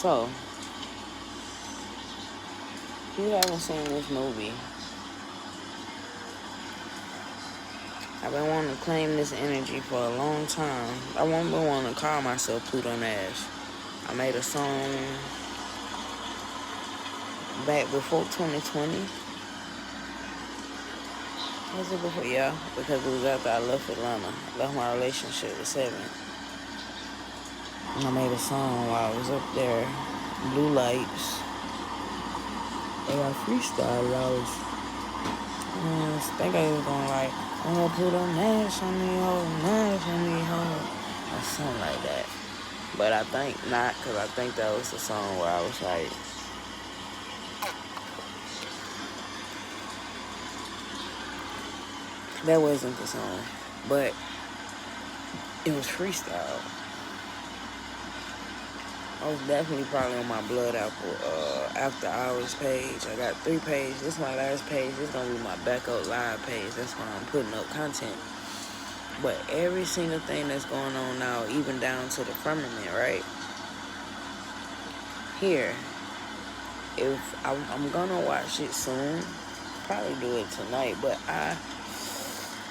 So, if you haven't seen this movie, I've been wanting to claim this energy for a long time. I been wanting to call myself Pluto Nash. I made a song back before 2020. Was it before? Yeah, because it was after I left Atlanta. I left my relationship with Seven. I made a song while I was up there. Blue lights. And I freestyled. I think I was going like, oh, Pluto Nash on me, oh, Nash on me, oh, or something like that. But I think not, because I think that was the song where I was like, that wasn't the song, but it was freestyle. I was definitely probably on my Blood Apple After Hours page. I got 3 pages. This is my last page. This is going to be my backup live page. That's why I'm putting up content. But every single thing that's going on now, even down to the firmament, right? Here, if I'm going to watch it soon, probably do it tonight, but I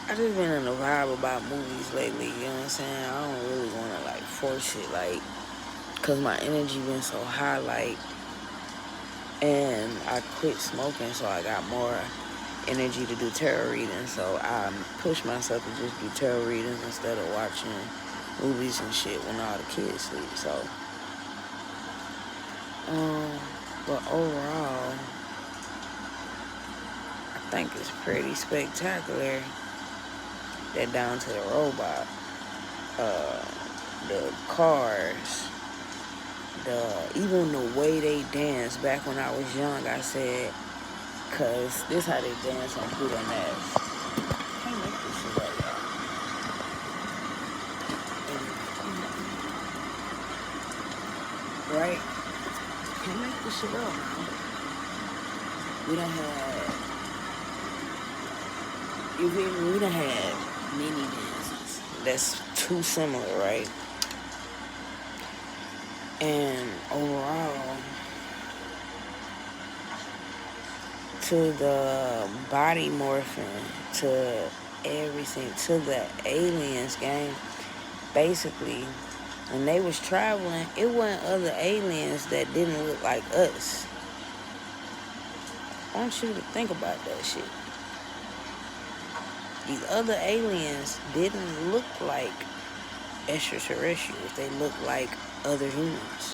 just been in a vibe about movies lately, you know what I'm saying? I don't really want to, like, force it, like, because my energy been so high, like, and I quit smoking, so I got more energy to do tarot readings, so I push myself to just do tarot readings instead of watching movies and shit when all the kids sleep, so, but overall, I think it's pretty spectacular that down to the robot, the cars, even the way they dance. Back when I was young, I said, cause this how they dance on Pluto Nash. Can't make this shit up, y'all. Right? Can't make this shit up, man. We done had, you feel me? We done had many dances that's too similar, right? And overall, to the body morphing, to everything, to the aliens game, basically, when they was traveling, it wasn't other aliens that didn't look like us. I want you to think about that shit. These other aliens didn't look like extraterrestrials. They looked like other humans.